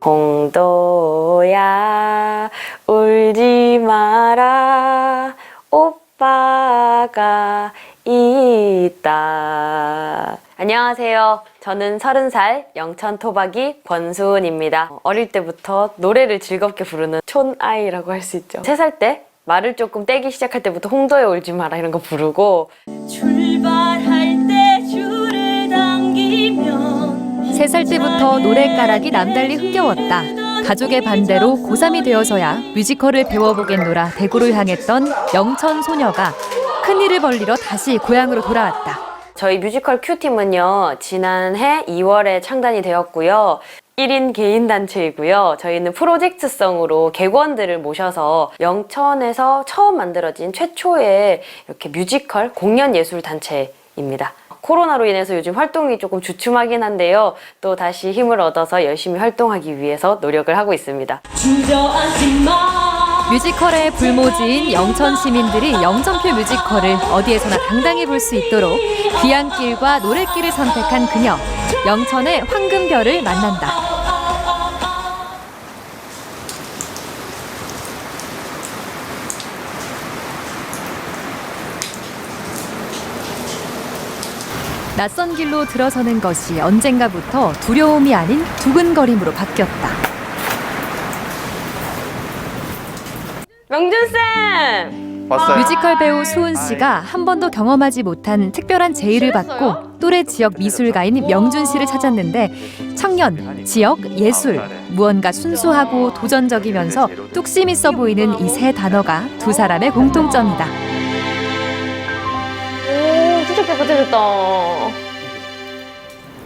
홍도야 울지 마라 오빠가 있다. 안녕하세요. 저는 30살 영천 토박이 권수은입니다. 어릴 때부터 노래를 즐겁게 부르는 촌아이라고 할 수 있죠. 3살 때 말을 조금 떼기 시작할 때부터 홍도에 울지 마라 이런 거 부르고 출발할 때 줄을 당기면 3살 때부터 노랫가락이 남달리 흥겨웠다. 가족의 반대로 고3이 되어서야 뮤지컬을 배워보겠노라 대구를 향했던 영천 소녀가 큰일을 벌리러 다시 고향으로 돌아왔다. 저희 뮤지컬 Q팀은요 지난해 2월에 창단이 되었고요. 1인 개인 단체이고요. 저희는 프로젝트성으로 객원들을 모셔서 영천에서 처음 만들어진 최초의 이렇게 뮤지컬 공연 예술 단체입니다. 코로나로 인해서 요즘 활동이 조금 주춤하긴 한데요. 또 다시 힘을 얻어서 열심히 활동하기 위해서 노력을 하고 있습니다. 주저앉지 마. 뮤지컬의 불모지인 영천 시민들이 영천표 뮤지컬을 어디에서나 당당히 볼 수 있도록 귀향길과 노랫길을 선택한 그녀. 영천의 황금별을 만난다. 낯선 길로 들어서는 것이 언젠가부터 두려움이 아닌 두근거림으로 바뀌었다. 명준쌤! 왔어요. 뮤지컬 배우 수은 씨가 한 번도 경험하지 못한 특별한 제의를 받고 또래 지역 미술가인 명준 씨를 찾았는데 청년, 지역, 예술 무언가 순수하고 도전적이면서 뚝심 있어 보이는 이 세 단어가 두 사람의 공통점이다. 오, 진짜 깨끗해졌다.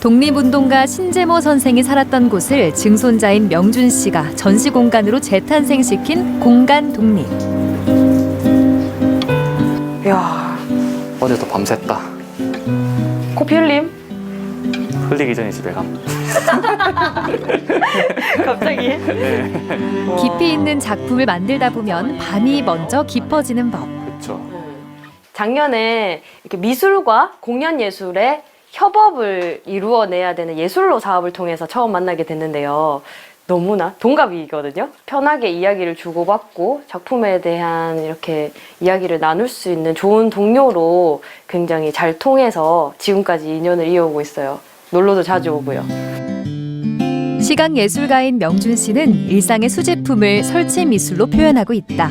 독립운동가 신재모 선생이 살았던 곳을 증손자인 명준 씨가 전시 공간으로 재탄생시킨 공간 독립. 이야, 어제도 밤샜다. 코피 흘림? 흘리기 전에 집에 감. 갑자기? 깊이 있는 작품을 만들다 보면 밤이 먼저 깊어지는 법. 그렇죠. 작년에 이렇게 미술과 공연 예술의 협업을 이루어내야 되는 예술로 사업을 통해서 처음 만나게 됐는데요. 너무나 동갑이거든요. 편하게 이야기를 주고받고 작품에 대한 이렇게 이야기를 나눌 수 있는 좋은 동료로 굉장히 잘 통해서 지금까지 인연을 이어오고 있어요. 놀러도 자주 오고요. 시각예술가인 명준 씨는 일상의 수제품을 설치 미술로 표현하고 있다.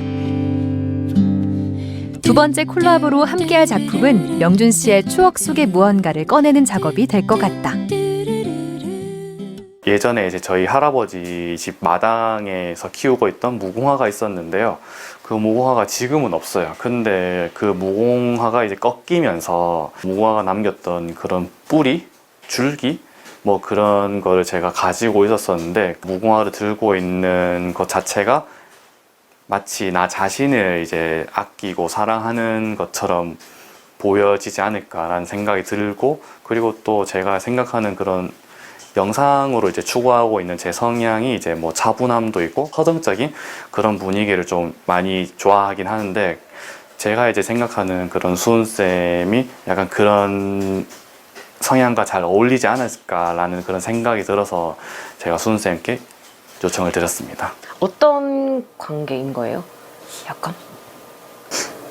두 번째 콜라보로 함께할 작품은 명준 씨의 추억 속의 무언가를 꺼내는 작업이 될 것 같다. 예전에 이제 저희 할아버지 집 마당에서 키우고 있던 무궁화가 있었는데요. 그 무궁화가 지금은 없어요. 근데 그 무궁화가 이제 꺾이면서 무궁화가 남겼던 그런 뿌리, 줄기 뭐 그런 거를 제가 가지고 있었었는데 무궁화를 들고 있는 것 자체가 마치 나 자신을 이제 아끼고 사랑하는 것처럼 보여지지 않을까라는 생각이 들고, 그리고 또 제가 생각하는 그런 영상으로 이제 추구하고 있는 제 성향이 이제 뭐 차분함도 있고 허정적인 그런 분위기를 좀 많이 좋아하긴 하는데, 제가 이제 생각하는 그런 수은쌤이 약간 그런 성향과 잘 어울리지 않을까라는 그런 생각이 들어서 제가 수은쌤께 요청을 드렸습니다. 어떤 관계인 거예요? 약간?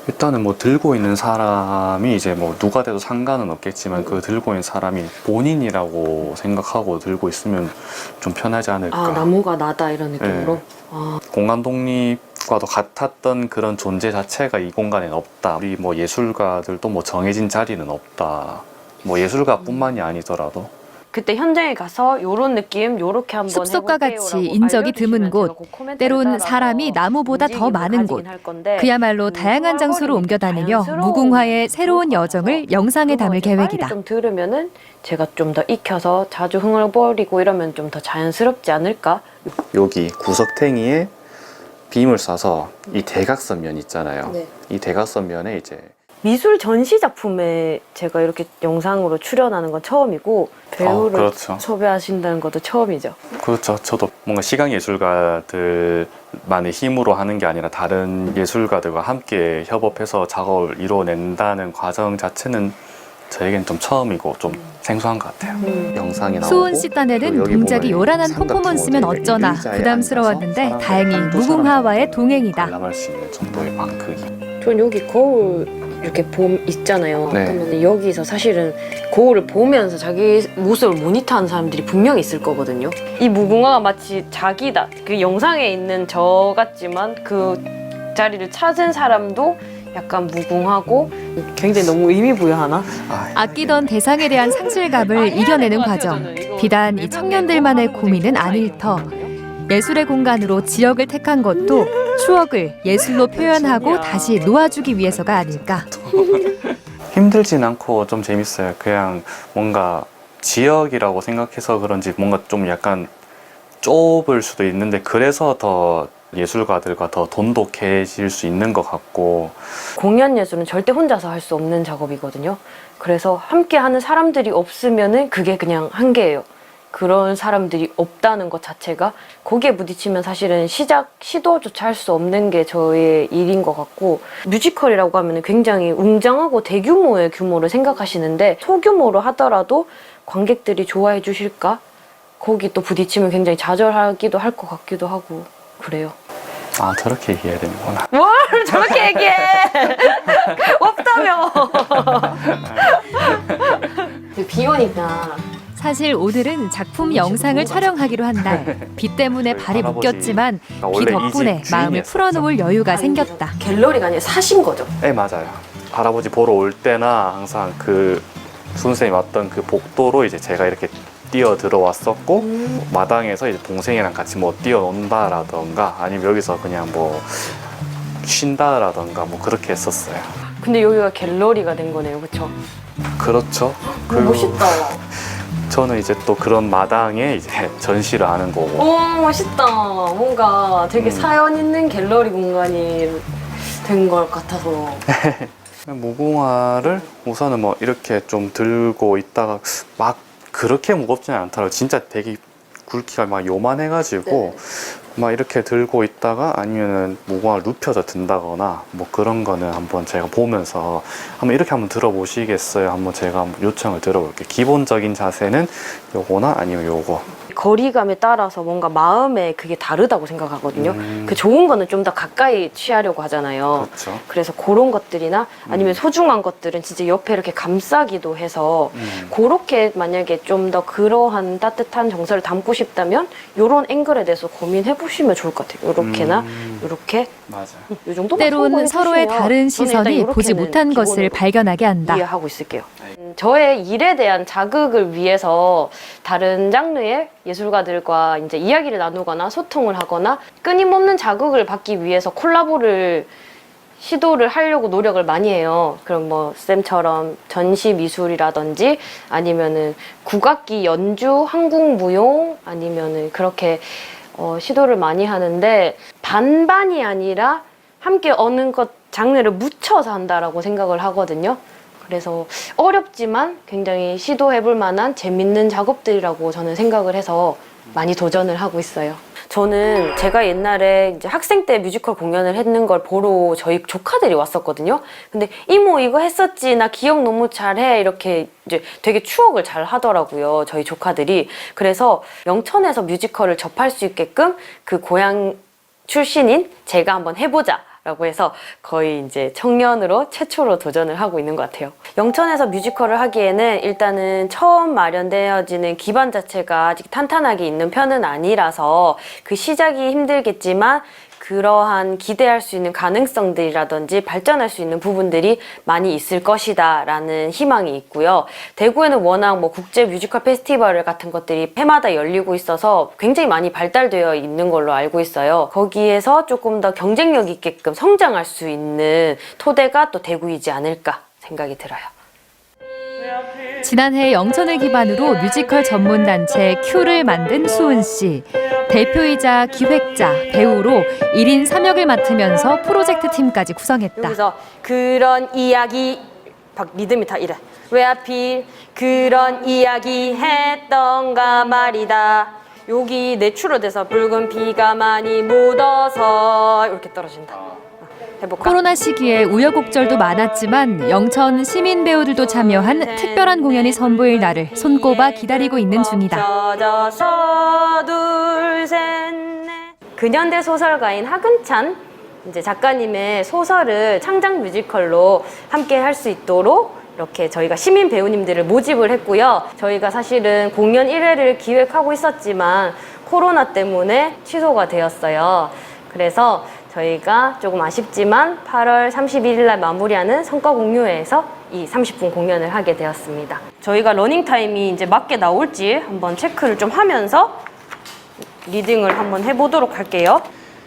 일단은 뭐 들고 있는 사람이 이제 뭐 누가 돼도 상관은 없겠지만 그 들고 있는 사람이 본인이라고 생각하고 들고 있으면 좀 편하지 않을까. 아, 나무가 나다 이런 느낌으로? 네. 아, 공간 독립과도 같았던 그런 존재 자체가 이 공간에는 없다. 우리 뭐 예술가들도 뭐 정해진 자리는 없다. 뭐 예술가뿐만이 아니더라도. 그때 현장에 가서 요런 느낌, 요렇게 한번 숲속과 해볼게요라고 같이 인적이 드문 알려주시면 곳, 제가 그 코멘트를 때론 따라서 사람이 나무보다 더 많은 움직임을 곳, 가지긴 할 건데 그야말로 다양한 장소로 옮겨 다니며 무궁화의 새로운 여정을 영상에 담을 계획이다. 빨리 좀 들으면은 제가 좀 더 익혀서 자주 흥얼거리고 이러면 좀 더 자연스럽지 않을까? 여기 구석탱이에 빔을 쏴서 이 대각선 면 있잖아요. 네. 이 대각선 면에 이제 미술 전시 작품에 제가 이렇게 영상으로 출연하는 건 처음이고 배우를 그렇죠. 섭외하신다는 것도 처음이죠. 그렇죠. 저도 뭔가 시각 예술가들만의 힘으로 하는 게 아니라 다른 예술가들과 함께 협업해서 작업을 이루어낸다는 과정 자체는 저에겐 좀 처음이고 좀 생소한 것 같아요. 영상이 나오고 수은 씨 딴에는 또 여기 동작이 보면 요란한 삼각형 퍼포먼스면 모델 어쩌나 의자에 부담스러웠는데 앉아서 다행히 사람을 한두 무궁화와의 사람 정도 동행이다. 관람할 수 있는 정도의 방 크기. 전 여기 거울 이렇게 있잖아요. 네. 그러면 여기서 사실은 거울을 보면서 자기 모습을 모니터하는 사람들이 분명히 있을 거거든요. 이 무궁화가 마치 자기다. 그 영상에 있는 저 같지만 그 자리를 찾은 사람도 약간 무궁하고 굉장히 너무 의미부여하나? 아끼던 대상에 대한 상실감을 이겨내는 과정. 비단 이 청년들만의 고민은 아닐 터. 예술의 공간으로 지역을 택한 것도 추억을 예술로 표현하고 다시 놓아주기 위해서가 아닐까. 힘들진 않고 좀 재밌어요. 그냥 뭔가 지역이라고 생각해서 그런지 뭔가 좀 약간 좁을 수도 있는데 그래서 더 예술가들과 더 돈독해질 수 있는 것 같고 공연 예술은 절대 혼자서 할 수 없는 작업이거든요. 그래서 함께 하는 사람들이 없으면은 그게 그냥 한계예요. 그런 사람들이 없다는 것 자체가 거기에 부딪히면 사실은 시도조차 할 수 없는 게 저의 일인 것 같고 뮤지컬이라고 하면 굉장히 웅장하고 대규모의 규모를 생각하시는데 소규모로 하더라도 관객들이 좋아해 주실까? 거기 또 부딪히면 굉장히 좌절하기도 할 것 같기도 하고 그래요. 아 저렇게 얘기해야 되는구나. 뭘 저렇게 얘기해! 없다며! 비 오니까 사실 오늘은 작품 영상을 촬영하기로 한 날. 비 때문에 발이 묶였지만 비 덕분에 마음을 풀어놓을 여유가 생겼다. 갤러리가 아니라 사신 거죠? 네 맞아요. 할아버지 보러 올 때나 항상 그 선생님이 왔던 그 복도로 이제 제가 이렇게 뛰어 들어왔었고 마당에서 이제 동생이랑 같이 뭐 뛰어논다라던가 아니면 여기서 그냥 뭐 쉰다라던가 뭐 그렇게 했었어요. 근데 여기가 갤러리가 된 거네요, 그쵸? 그렇죠. 멋있다. 저는 이제 또 그런 마당에 이제 전시를 하는 거고. 오, 멋있다. 뭔가 되게 사연 있는 갤러리 공간이 된 것 같아서. 무궁화를 우선은 뭐 이렇게 좀 들고 있다가 막 그렇게 무겁지는 않더라고요. 진짜 되게 굵기가 막 요만해가지고 막 이렇게 들고 있다가 아니면은 무궁화를 눕혀서 든다거나 뭐 그런 거는 한번 제가 보면서 한번 이렇게 한번 들어보시겠어요? 한번 제가 한번 요청을 들어볼게요. 기본적인 자세는 요거나 아니면 요거. 거리감에 따라서 뭔가 마음에 그게 다르다고 생각하거든요. 그 좋은 거는 좀 더 가까이 취하려고 하잖아요. 그렇죠. 그래서 그런 것들이나 아니면 소중한 것들은 진짜 옆에 이렇게 감싸기도 해서 그렇게 만약에 좀 더 그러한 따뜻한 정서를 담고 싶다면 이런 앵글에 대해서 고민해 보시면 좋을 것 같아요. 이렇게나 이렇게 맞아요. 이 정도만 때론 참고해 서로의 주시면 다른 저는 시선이 일단 보지 이렇게는 못한 것을 기본으로 발견하게 한다. 이해하고 있을게요. 저의 일에 대한 자극을 위해서 다른 장르의 예술가들과 이제 이야기를 나누거나 소통을 하거나 끊임없는 자극을 받기 위해서 콜라보를 시도를 하려고 노력을 많이 해요. 그럼 뭐 쌤처럼 전시 미술이라든지 아니면은 국악기 연주, 한국 무용 아니면은 그렇게 시도를 많이 하는데 반반이 아니라 함께 어느 것 장르를 묻혀서 한다라고 생각을 하거든요. 그래서 어렵지만 굉장히 시도해볼 만한 재밌는 작업들이라고 저는 생각을 해서 많이 도전을 하고 있어요. 저는 제가 옛날에 이제 학생 때 뮤지컬 공연을 했는 걸 보러 저희 조카들이 왔었거든요. 근데 이모 이거 했었지, 나 기억 너무 잘해, 이렇게 이제 되게 추억을 잘 하더라고요, 저희 조카들이. 그래서 영천에서 뮤지컬을 접할 수 있게끔 그 고향 출신인 제가 한번 해보자 라고 해서 거의 이제 청년으로 최초로 도전을 하고 있는 것 같아요. 영천에서 뮤지컬을 하기에는 일단은 처음 마련되어지는 기반 자체가 아직 탄탄하게 있는 편은 아니라서 그 시작이 힘들겠지만 그러한 기대할 수 있는 가능성들이라든지 발전할 수 있는 부분들이 많이 있을 것이다 라는 희망이 있고요. 대구에는 워낙 뭐 국제 뮤지컬 페스티벌 같은 것들이 해마다 열리고 있어서 굉장히 많이 발달되어 있는 걸로 알고 있어요. 거기에서 조금 더 경쟁력 있게끔 성장할 수 있는 토대가 또 대구이지 않을까 생각이 들어요. 지난해 영천을 기반으로 뮤지컬 전문단체 큐를 만든 수은 씨. 대표이자 기획자, 배우로 1인 3역을 맡으면서 프로젝트 팀까지 구성했다. 여기서 그런 이야기 리듬이 다 이래. 왜 하필 그런 이야기 했던가 말이다. 여기 내추럴돼서 붉은 비가 많이 묻어서 이렇게 떨어진다. 해볼까? 코로나 시기에 우여곡절도 많았지만 영천 시민 배우들도 참여한 특별한 공연이 선보일 날을 손꼽아 기다리고 있는 중이다. 젖어서 둘, 셋, 넷. 근현대 소설가인 하근찬 이제 작가님의 소설을 창작 뮤지컬로 함께 할 수 있도록 이렇게 저희가 시민 배우님들을 모집을 했고요. 저희가 사실은 공연 1회를 기획하고 있었지만 코로나 때문에 취소가 되었어요. 그래서 저희가 조금 아쉽지만 8월 31일 날 마무리하는 성과 공유회에서 이 30분 공연을 하게 되었습니다. 저희가 러닝 타임이 이제 맞게 나올지 한번 체크를 좀 하면서 리딩을 한번 해보도록 할게요.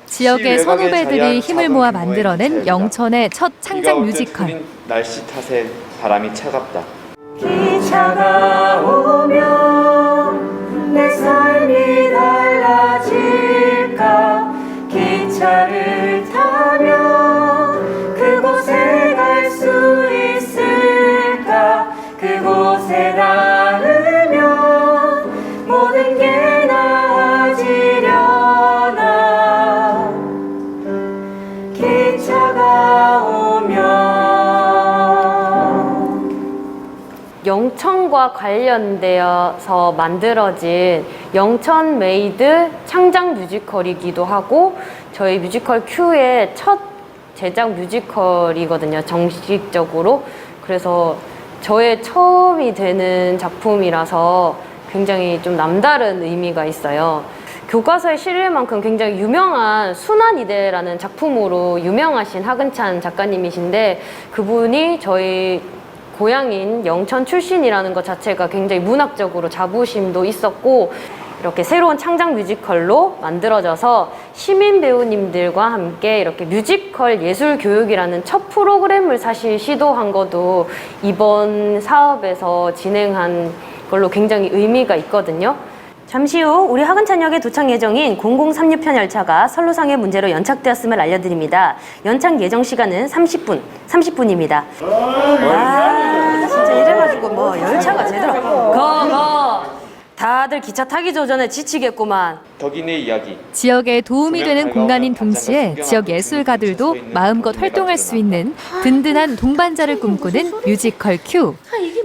지역의 선후배들이 힘을 모아 만들어낸 영천의 첫 창작 뮤지컬. 날씨 탓에 바람이 차갑다. 기차가 오면 내 삶이 달라질까 기차를 타면 그곳에 갈 수 있을까 그곳에 닿으면 모든 게 나아지려나 기차가 오면 영천과 관련되어서 만들어진 영천 메이드 창작 뮤지컬이기도 하고 저희 뮤지컬 Q의 첫 제작 뮤지컬이거든요, 정식적으로. 그래서 저의 처음이 되는 작품이라서 굉장히 좀 남다른 의미가 있어요. 교과서에 실릴 만큼 굉장히 유명한 순환이대라는 작품으로 유명하신 하근찬 작가님이신데 그분이 저희 고향인 영천 출신이라는 것 자체가 굉장히 문학적으로 자부심도 있었고 이렇게 새로운 창작 뮤지컬로 만들어져서 시민 배우님들과 함께 이렇게 뮤지컬 예술 교육이라는 첫 프로그램을 사실 시도한 것도 이번 사업에서 진행한 걸로 굉장히 의미가 있거든요. 잠시 후 우리 하근찬역에 도착 예정인 0036편 열차가 선로상의 문제로 연착되었음을 알려드립니다. 연착 예정 시간은 30분입니다. 와, 진짜 이래가지고 뭐 열차가 제대로 다들 기차 타기 전에 지치겠구만. 덕인의 이야기. 지역에 도움이 되는 공간인 동시에 지역 예술가들도 마음껏 활동할 수 있는 든든한 동반자를 꿈꾸는 뮤지컬 Q.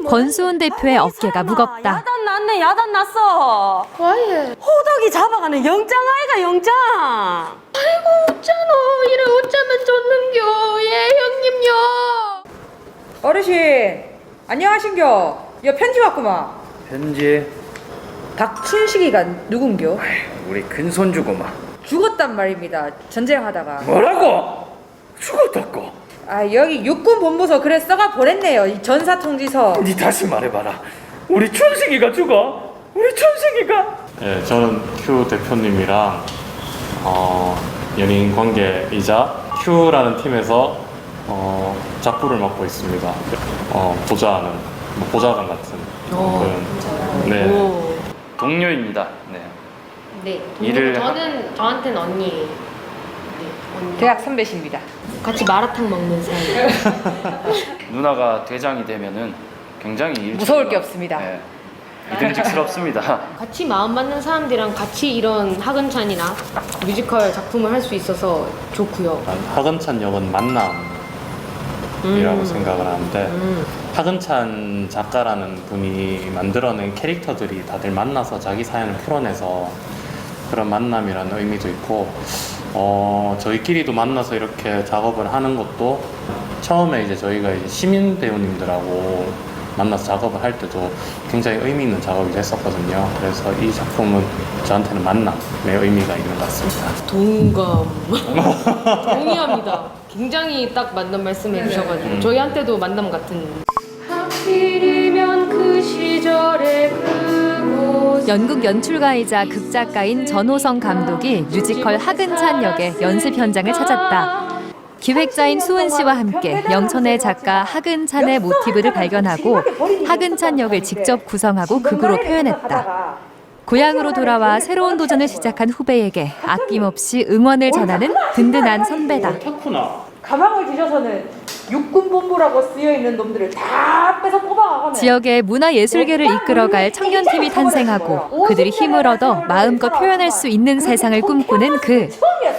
권수훈 대표의 어깨가 무겁다. 야단 났네, 야단 났어. 와예. 호덕이 잡아가는 영장 아이가 영장. 어쩌노 이래 어쩌면 좋는겨 예 형님요. 어르신 안녕하신겨. 여 편지 왔구만. 편지 박춘식이가 누군겨? 우리 큰손주고만. 죽었단 말입니다. 전쟁하다가. 뭐라고? 죽었다고? 아 여기 육군 본부서 그래 써가 보냈네요. 이 전사통지서. 니 다시 말해봐라. 우리 춘식이가 죽어? 우리 춘식이가? 네, 저는 Q 대표님이랑 연인 관계이자 Q라는 팀에서 작부를 맡고 있습니다. 보좌하는 보좌관 같은 그런. 네. 동료입니다. 네. 네. 일을 저한테는 언니. 네, 언니. 대학 선배십니다. 같이 마라탕 먹는 사이. 누나가 대장이 되면은 굉장히 무서울 게 없습니다. 네. 믿음직스럽습니다. 같이 마음 맞는 사람들이랑 같이 이런 하근찬이나 뮤지컬 작품을 할 수 있어서 좋고요. 하근찬 역은 만남이라고 생각을 하는데 하근찬 작가라는 분이 만들어낸 캐릭터들이 다들 만나서 자기 사연을 풀어내서 그런 만남이라는 의미도 있고 저희끼리도 만나서 이렇게 작업을 하는 것도 처음에 이제 저희가 이제 시민 배우님들하고 만나서 작업을 할 때도 굉장히 의미 있는 작업이 됐었거든요. 그래서 이 작품은 저한테는 만남의 의미가 있는 것 같습니다. 동감. 동의합니다. 굉장히 딱 맞는 말씀해 주셔가지고 저희한테도 만남 같은. 하필이면 그 시절에 그곳. 연극 연출가이자 극작가인 전호성 감독이 뮤지컬 하근찬 역의 연습 현장을 찾았다. 기획자인 수은 씨와 함께 영천의 작가 하근찬의 모티브를 발견하고 하근찬 역을 직접 구성하고 극으로 표현했다. 고향으로 돌아와 새로운 도전을 시작한 후배에게 아낌없이 응원을 전하는 든든한 선배다. 가방을 뒤져서는 육군 본부라고 쓰여있는 놈들을 다 뺏어 뽑아가면 지역의 문화예술계를 이끌어갈 청년팀이 탄생하고 그들이 힘을 얻어 마음껏 표현할 수 있는 세상을 꿈꾸는 그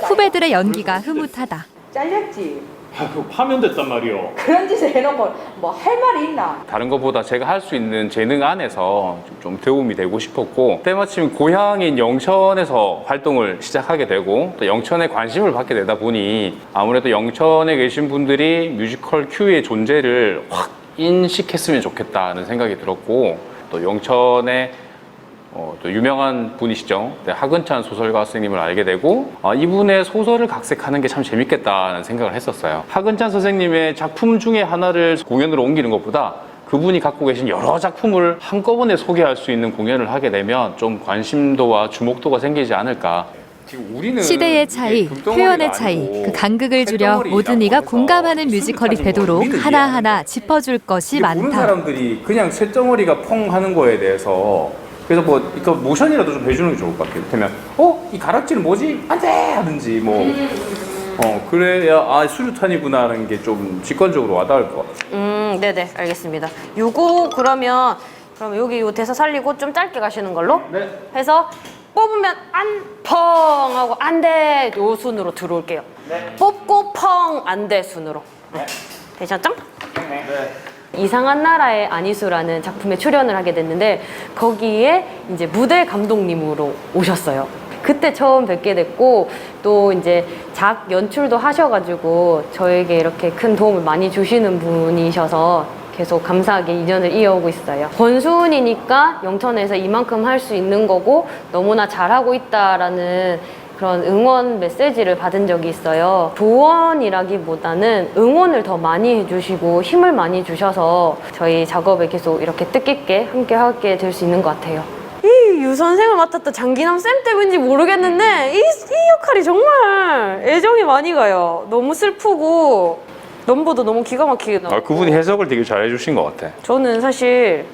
후배들의 연기가 흐뭇하다. 잘렸지. 아, 그거 파면됐단 말이오. 그런 짓을 해놓고 뭐 할 말이 있나? 다른 것보다 제가 할 수 있는 재능 안에서 좀 도움이 되고 싶었고 때마침 고향인 영천에서 활동을 시작하게 되고 또 영천에 관심을 받게 되다 보니 아무래도 영천에 계신 분들이 뮤지컬 Q의 존재를 확 인식했으면 좋겠다는 생각이 들었고 또 영천에 또 유명한 분이시죠. 하근찬 소설가 선생님을 알게 되고 이분의 소설을 각색하는 게 참 재밌겠다는 생각을 했었어요. 하근찬 선생님의 작품 중에 하나를 공연으로 옮기는 것보다 그분이 갖고 계신 여러 작품을 한꺼번에 소개할 수 있는 공연을 하게 되면 좀 관심도와 주목도가 생기지 않을까. 지금 우리는 시대의 차이, 표현의 차이, 그 간극을 줄여 모든 이가 공감하는 뮤지컬이 되도록 하나하나 짚어줄 것이 보는 많다. 사람들이 그냥 쇳덩어리가 퐁 하는 거에 대해서 그래서 뭐 그러니까 모션이라도 좀 해주는 게 좋을 것 같아요. 그러면 이 가락지는 뭐지? 안 돼! 하든지 뭐 그래야 수류탄이구나 하는 게 좀 직관적으로 와닿을 것 같아요. 네네, 알겠습니다. 요거 그러면 여기 요 대사 살리고 좀 짧게 가시는 걸로 해서 뽑으면 펑 하고 안 돼 요 순으로 들어올게요. 뽑고 펑 안 돼 순으로. 되셨죠? 이상한 나라의 아니수라는 작품에 출연을 하게 됐는데 거기에 이제 무대 감독님으로 오셨어요. 그때 처음 뵙게 됐고 또 이제 작 연출도 하셔가지고 저에게 이렇게 큰 도움을 많이 주시는 분이셔서 계속 감사하게 인연을 이어오고 있어요. 권수은이니까 영천에서 이만큼 할 수 있는 거고 너무나 잘하고 있다라는 그런 응원 메시지를 받은 적이 있어요. 조언이라기보다는 응원을 더 많이 해주시고 힘을 많이 주셔서 저희 작업에 계속 이렇게 뜻깊게 함께 하게 될 수 있는 것 같아요. 이 유 선생을 맡았던 장기남 쌤 때문인지 모르겠는데 이 역할이 정말 애정이 많이 가요. 너무 슬프고 넘버도 너무 기가 막히게 나오고. 그분이 해석을 되게 잘 해주신 것 같아. 저는 사실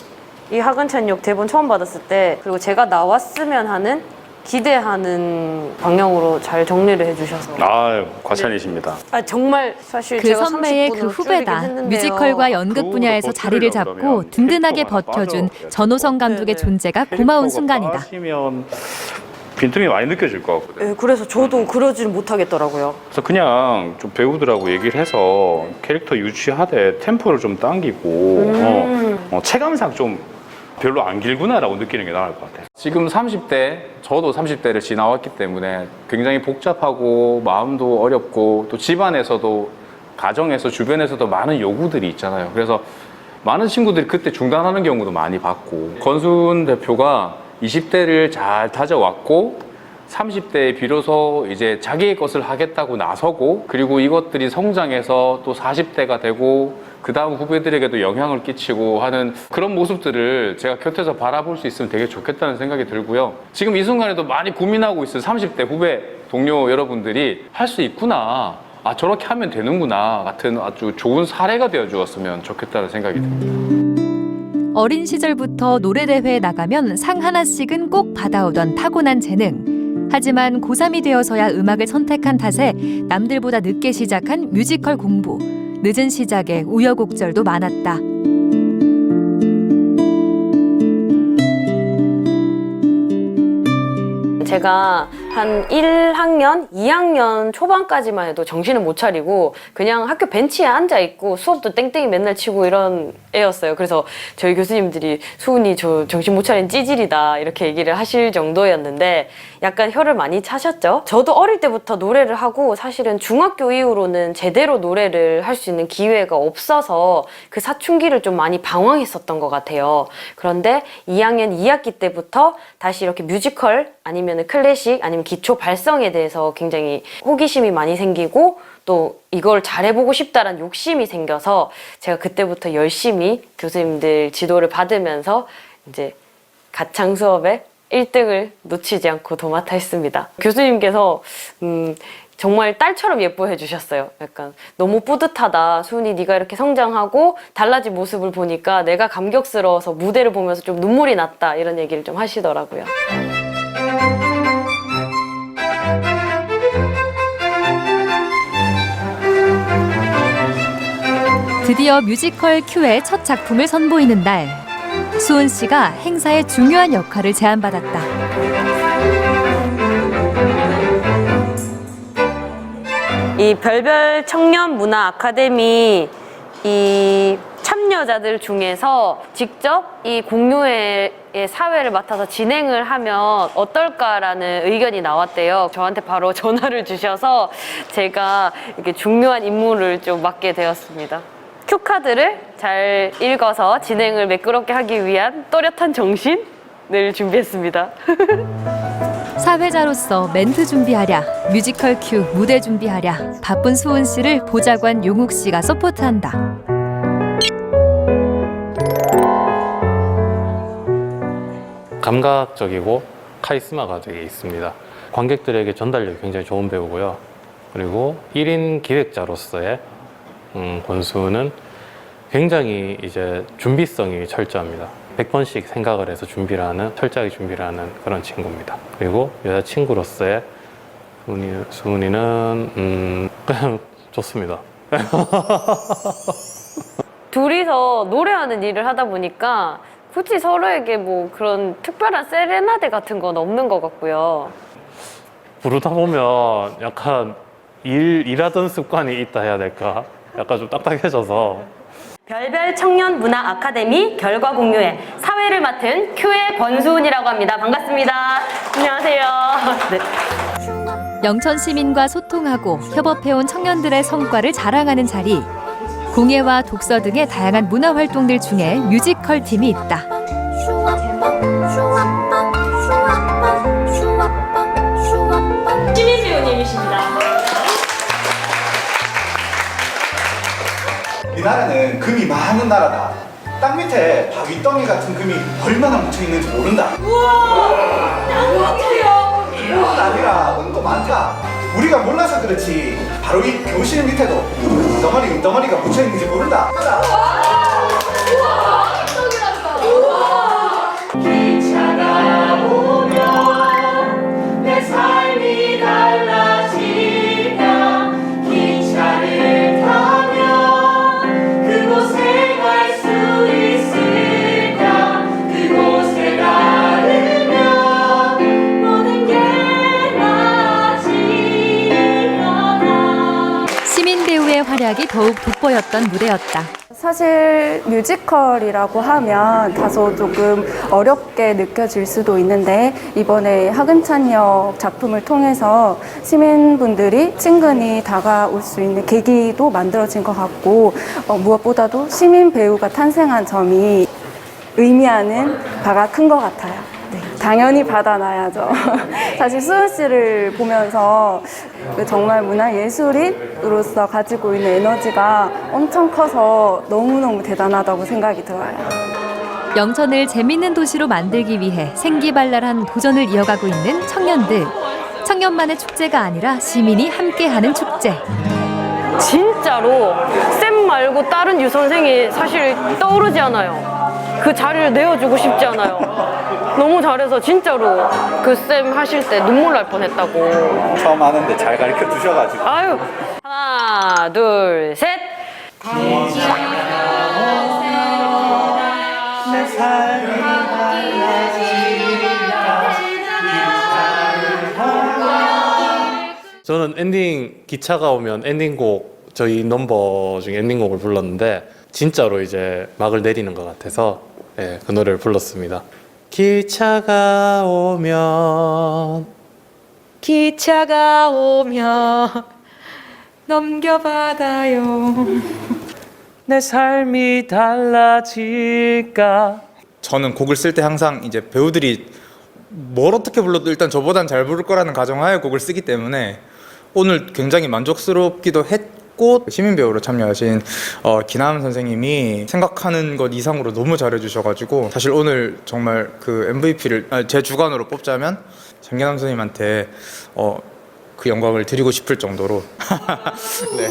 이 하근찬 역 대본 처음 받았을 때 그리고 제가 나왔으면 하는 기대하는 방향으로 잘 정리를 해주셔서 과찬이십니다. 정말 사실 그 제가 선배의 30분으로 그 후배다. 줄이긴 했는데요. 뮤지컬과 연극 분야에서 자리를 잡고 든든하게 버텨준 전호성 감독의 존재가 고마운 순간이다. 하시면 빈틈이 많이 느껴질 것 같거든요. 네, 그래서 저도 그러지를 못하겠더라고요. 그래서 그냥 좀 배우들하고 얘기를 해서 캐릭터 유지하되 템포를 좀 당기고 체감상 좀 별로 안 길구나라고 느끼는 게 나을 것 같아요. 지금 30대, 저도 30대를 지나왔기 때문에 굉장히 복잡하고 마음도 어렵고 또 집안에서도 가정에서 주변에서도 많은 요구들이 있잖아요. 그래서 많은 친구들이 그때 중단하는 경우도 많이 봤고 권순 대표가 20대를 잘 다져왔고 30대에 비로소 이제 자기의 것을 하겠다고 나서고 그리고 이것들이 성장해서 또 40대가 되고 그 다음 후배들에게도 영향을 끼치고 하는 그런 모습들을 제가 곁에서 바라볼 수 있으면 되게 좋겠다는 생각이 들고요. 지금 이 순간에도 많이 고민하고 있어요. 30대 후배 동료 여러분들이 할 수 있구나. 저렇게 하면 되는구나 같은 아주 좋은 사례가 되어 주었으면 좋겠다는 생각이 듭니다. 어린 시절부터 노래대회에 나가면 상 하나씩은 꼭 받아오던 타고난 재능. 하지만 고3이 되어서야 음악을 선택한 탓에 남들보다 늦게 시작한 뮤지컬 공부. 늦은 시작에 우여곡절도 많았다. 제가 한 1학년, 2학년 초반까지만 해도 정신을 못 차리고 그냥 학교 벤치에 앉아있고 수업도 땡땡이 맨날 치고 이런 애였어요. 그래서 저희 교수님들이 수은이 저 정신 못 차린 찌질이다 이렇게 얘기를 하실 정도였는데 약간 혀를 많이 차셨죠. 저도 어릴 때부터 노래를 하고 사실은 중학교 이후로는 제대로 노래를 할 수 있는 기회가 없어서 그 사춘기를 좀 많이 방황했었던 것 같아요. 그런데 2학년 2학기 때부터 다시 이렇게 뮤지컬 아니면 클래식 아니면 기초 발성에 대해서 굉장히 호기심이 많이 생기고 또 이걸 잘해보고 싶다라는 욕심이 생겨서 제가 그때부터 열심히 교수님들 지도를 받으면서 이제 가창 수업에 1등을 놓치지 않고 도맡아 했습니다. 교수님께서 정말 딸처럼 예뻐해 주셨어요. 약간 너무 뿌듯하다. 수은이 네가 이렇게 성장하고 달라진 모습을 보니까 내가 감격스러워서 무대를 보면서 좀 눈물이 났다. 이런 얘기를 좀 하시더라고요. 드디어 뮤지컬 Q의 첫 작품을 선보이는 날. 수은 씨가 행사의 중요한 역할을 제안받았다. 이 별별 청년 문화 아카데미 이 참여자들 중에서 직접 이 공유회의 사회를 맡아서 진행을 하면 어떨까라는 의견이 나왔대요. 저한테 바로 전화를 주셔서 제가 이렇게 중요한 임무를 좀 맡게 되었습니다. 큐카드를 잘 읽어서 진행을 매끄럽게 하기 위한 또렷한 정신을 준비했습니다. 사회자로서 멘트 준비하랴, 뮤지컬 큐 무대 준비하랴, 바쁜 수은 씨를 보좌관 용욱 씨가 서포트한다. 감각적이고 카리스마가 되게 있습니다. 관객들에게 전달력이 굉장히 좋은 배우고요. 그리고 1인 기획자로서의 권수는 굉장히 이제 준비성이 철저합니다. 100번씩 생각을 해서 준비를 하는, 철저하게 준비를 하는 그런 친구입니다. 그리고 여자친구로서의 수은이는 그냥 좋습니다. 둘이서 노래하는 일을 하다 보니까 굳이 서로에게 뭐 그런 특별한 세레나데 같은 건 없는 것 같고요. 부르다 보면 약간 일하던 습관이 있다 해야 될까? 약간 좀 딱딱해져서. 별별 청년 문화 아카데미 결과 공유회 사회를 맡은 큐의 권수은이라고 합니다. 반갑습니다. 안녕하세요. 네. 영천 시민과 소통하고 협업해온 청년들의 성과를 자랑하는 자리. 공예와 독서 등의 다양한 문화 활동들 중에 뮤지컬 팀이 있다. 시민 배우님이십니다. 이 나라는 금이 많은 나라다. 땅 밑에 바위덩이 같은 금이 얼마나 묻혀 있는지 모른다. 우와! 땅 같아요. 그건 아니라 은도 많다. 우리가 몰라서 그렇지 바로 이 교실 밑에도 은덩어리가 묻혀 있는지 모른다. 기차가 오면 내 삶이 달라질까. 기차를 타면 그곳에 갈 수 있을까. 그곳에 가르면 모든 게 나아질까. 시민 배우의 활약이 더욱 돋보였던 무대였다. 사실 뮤지컬이라고 하면 다소 조금 어렵게 느껴질 수도 있는데 이번에 하근찬역 작품을 통해서 시민분들이 친근히 다가올 수 있는 계기도 만들어진 것 같고 무엇보다도 시민 배우가 탄생한 점이 의미하는 바가 큰 것 같아요. 네, 당연히 받아놔야죠. 사실 수은 씨를 보면서 정말 문화예술인으로서 가지고 있는 에너지가 엄청 커서 너무너무 대단하다고 생각이 들어요. 영천을 재밌는 도시로 만들기 위해 생기발랄한 도전을 이어가고 있는 청년들. 청년만의 축제가 아니라 시민이 함께하는 축제. 진짜로 쌤 말고 다른 유선생이 사실 떠오르지 않아요. 그 자리를 내어주고 싶지 않아요. 너무 잘해서 진짜로 그 쌤 하실 때 눈물 날 뻔했다고. 처음 하는데 잘 가르쳐 주셔가지고. 아유, 하나, 둘, 셋. 내 삶이 저는 엔딩 기차가 오면 엔딩곡 저희 넘버 중에 엔딩곡을 불렀는데 진짜로 이제 막을 내리는 것 같아서 예, 그 노래를 불렀습니다. 기차가 오면 넘겨받아요. 내 삶이 달라질까. 저는 곡을 쓸 때 항상 이제 배우들이 뭘 어떻게 불러도 일단 저보단 잘 부를 거라는 가정하에 곡을 쓰기 때문에 오늘 굉장히 만족스럽기도 했고 시민 배우로 참여하신 기남 선생님이 생각하는 것 이상으로 너무 잘해주셔가지고 사실 오늘 정말 그 MVP를 제 주관으로 뽑자면 장기남 선생님한테 그 영광을 드리고 싶을 정도로 네.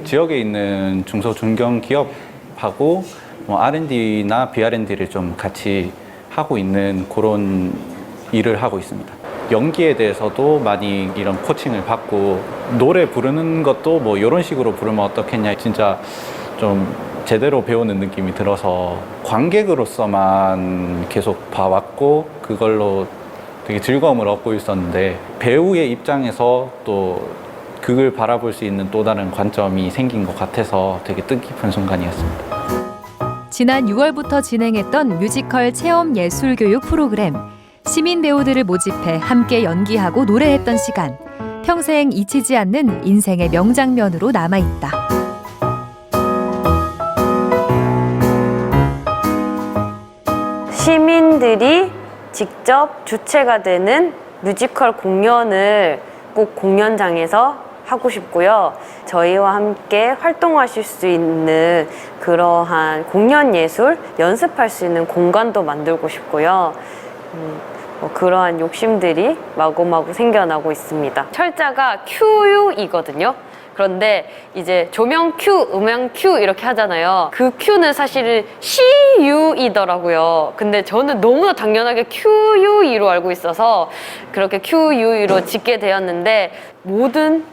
지역에 있는 중소 중견 기업하고 R&D나 BR&D를 좀 같이 하고 있는 그런 일을 하고 있습니다. 연기에 대해서도 많이 이런 코칭을 받고 노래 부르는 것도 뭐 이런 식으로 부르면 어떻겠냐 진짜 좀 제대로 배우는 느낌이 들어서 관객으로서만 계속 봐왔고 그걸로 되게 즐거움을 얻고 있었는데 배우의 입장에서 또 그걸 바라볼 수 있는 또 다른 관점이 생긴 것 같아서 되게 뜻깊은 순간이었습니다. 지난 6월부터 진행했던 뮤지컬 체험 예술 교육 프로그램. 시민 배우들을 모집해 함께 연기하고 노래했던 시간. 평생 잊히지 않는 인생의 명장면으로 남아있다. 시민들이 직접 주체가 되는 뮤지컬 공연을 꼭 공연장에서 하고 싶고요. 저희와 함께 활동하실 수 있는 그러한 공연 예술, 연습할 수 있는 공간도 만들고 싶고요. 그러한 욕심들이 마구마구 생겨나고 있습니다. 철자가 QU이거든요. 그런데 이제 조명 Q, 음향 Q 이렇게 하잖아요. 그 Q는 사실은 CU이더라고요. 근데 저는 너무나 당연하게 QU이로 알고 있어서 그렇게 QU이로 짓게 되었는데 모든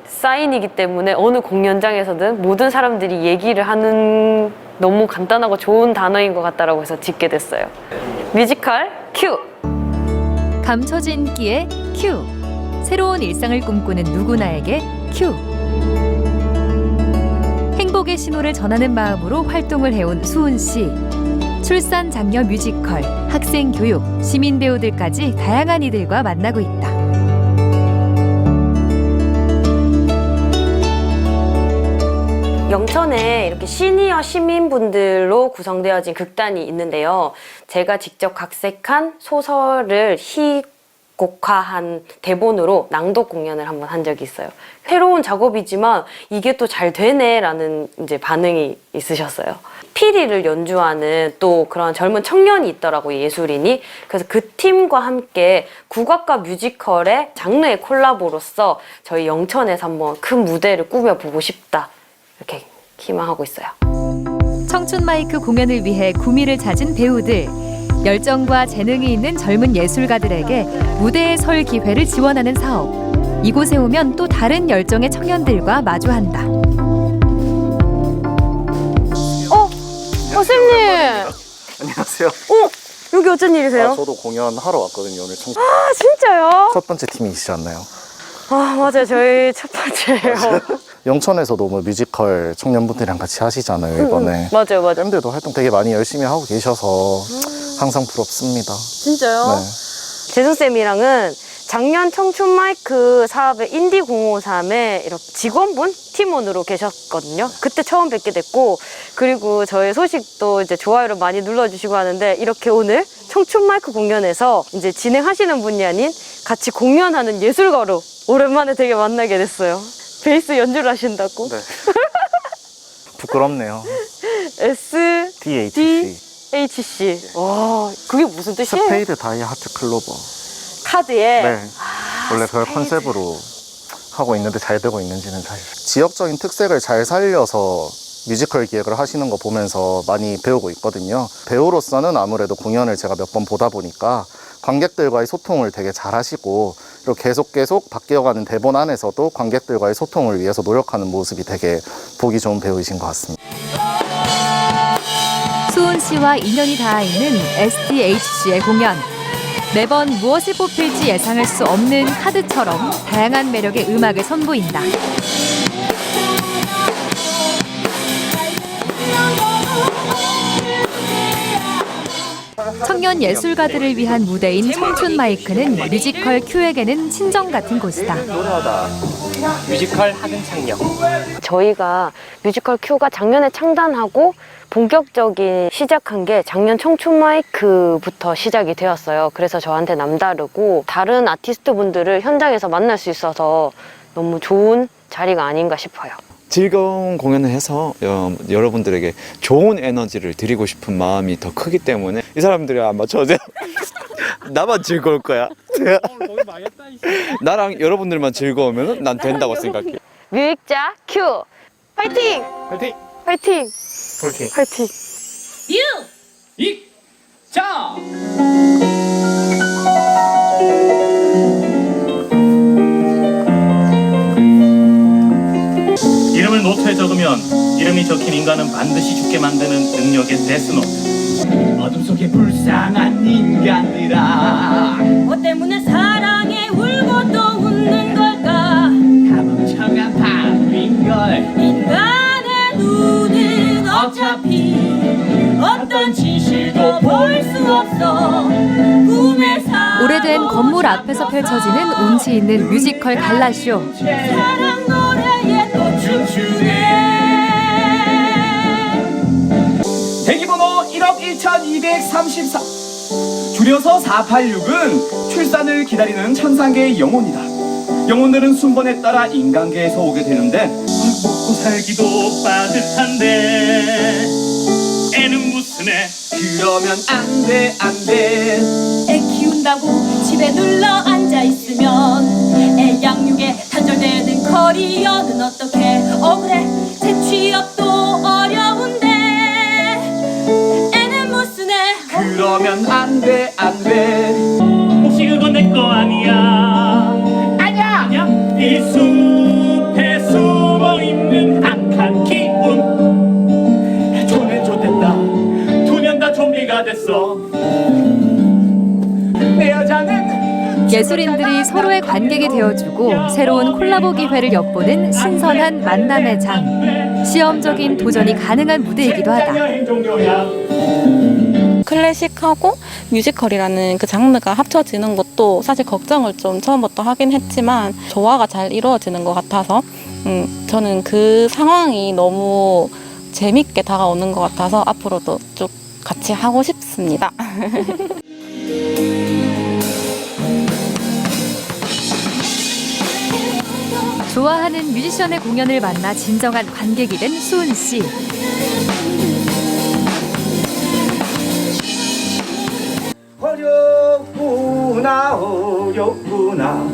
사인이기 때문에 어느 공연장에서든 모든 사람들이 얘기를 하는 너무 간단하고 좋은 단어인 것 같다라고 해서 짓게 됐어요. 뮤지컬 Q. 감춰진 인기의 Q. 새로운 일상을 꿈꾸는 누구나에게 Q. 행복의 신호를 전하는 마음으로 활동을 해온 수은 씨. 출산 장려 뮤지컬, 학생 교육, 시민 배우들까지 다양한 이들과 만나고 있다. 영천에 이렇게 시니어 시민분들로 구성되어진 극단이 있는데요. 제가 직접 각색한 소설을 희곡화한 대본으로 낭독 공연을 한번 한 적이 있어요. 새로운 작업이지만 이게 또 잘 되네라는 이제 반응이 있으셨어요. 피리를 연주하는 또 그런 젊은 청년이 있더라고요, 예술인이. 그래서 그 팀과 함께 국악과 뮤지컬의 장르의 콜라보로서 저희 영천에서 한번 큰 무대를 꾸며보고 싶다. 이렇게 희망하고 있어요. 청춘 마이크 공연을 위해 구미를 찾은 배우들. 열정과 재능이 있는 젊은 예술가들에게 무대에 설 기회를 지원하는 사업. 이곳에 오면 또 다른 열정의 청년들과 마주한다. 선생님! 안녕하세요. 여기 어쩐 일이세요? 저도 공연하러 왔거든요, 오늘 청춘. 진짜요? 첫 번째 팀이시지 않나요? 맞아요. 저희 첫 번째예요. 영천에서도 뭐 뮤지컬 청년분들이랑 같이 하시잖아요, 이번에. 맞아요. 밴드도 활동 되게 많이 열심히 하고 계셔서 항상 부럽습니다. 진짜요? 네. 재수쌤이랑은 작년 청춘 마이크 사업의 인디 053에 이렇게 직원분 팀원으로 계셨거든요. 그때 처음 뵙게 됐고, 그리고 저희 소식도 이제 좋아요를 많이 눌러주시고 하는데, 이렇게 오늘 청춘 마이크 공연에서 이제 진행하시는 분이 아닌 같이 공연하는 예술가로 오랜만에 되게 만나게 됐어요. 베이스 연주를 하신다고? 네. 부끄럽네요. SDHC. 와, 그게 무슨 뜻이에요? 스페이드 다이 하트 클로버. 카드에? 네. 원래 그걸 컨셉으로 하고 있는데 잘 되고 있는지는 사실. 지역적인 특색을 잘 살려서 뮤지컬 기획을 하시는 거 보면서 많이 배우고 있거든요. 배우로서는 아무래도 공연을 제가 몇 번 보다 보니까 관객들과의 소통을 되게 잘 하시고, 그리고 계속 바뀌어가는 대본 안에서도 관객들과의 소통을 위해서 노력하는 모습이 되게 보기 좋은 배우이신 것 같습니다. 수은 씨와 인연이 닿아 있는 SDHC의 공연. 매번 무엇을 뽑힐지 예상할 수 없는 카드처럼 다양한 매력의 음악을 선보인다. 청년 예술가들을 위한 무대인 청춘 마이크는 뮤지컬 Q에게는 친정 같은 곳이다. 뮤지컬 학은 창녕. 저희가 뮤지컬 Q가 작년에 창단하고 본격적인 시작한 게 작년 청춘 마이크부터 시작이 되었어요. 그래서 저한테 남다르고 다른 아티스트 분들을 현장에서 만날 수 있어서 너무 좋은 자리가 아닌가 싶어요. 즐거운 공연을 해서 여러분들에게 좋은 에너지를 드리고 싶은 마음이 더 크기 때문에 이 사람들이 아마 나만 즐거울 거야. 나랑 여러분들만 즐거우면 난 된다고 생각해. 뮤직자 Q 파이팅! 파이팅! 파이팅! 파이팅! 파이팅! 자! 이름을 노트에 적으면 이름이 적힌 인간은 반드시 죽게 만드는 능력의 데스노트. 어둠 속에 불쌍한 인간들아, 어때 오래된 건물 앞에서 펼쳐지는 운치 있는 뮤지컬 갈라쇼. 사랑 노래에 또 춤추네. 대기번호 1억 1234 줄여서 486은 출산을 기다리는 천상계의 영혼이다. 영혼들은 순번에 따라 인간계에서 오게 되는데 먹고 살기도 빠듯한데 애는 무슨 애. 그러면 안돼 안돼. 애 키운다고 집에 눌러 앉아있으면 애 양육에 단절되는 커리어는 어떻게 억울해. 재취업도 어려운데 애는 무슨 애. 그러면 안돼 안돼. 혹시 그건 내 거 아니야. 아니야. 이 숲에 숨어있는 악한 기운. 존에 존댔다. 두 년 다 좀비가 됐어. 내 여자는 예술인들이 서로의 관객이 되어주고 새로운 콜라보 기회를 엿보는 신선한 만남의 장. 시험적인 도전이 가능한 무대이기도 하다. 클래식하고 뮤지컬이라는 그 장르가 합쳐지는 것도 사실 걱정을 좀 처음부터 하긴 했지만 조화가 잘 이루어지는 것 같아서 저는 그 상황이 너무 재밌게 다가오는 것 같아서 앞으로도 쭉 같이 하고 싶습니다. 좋아하는 뮤지션의 공연을 만나 진정한 관객이 된 수은 씨. 어렵구나 어렵구나.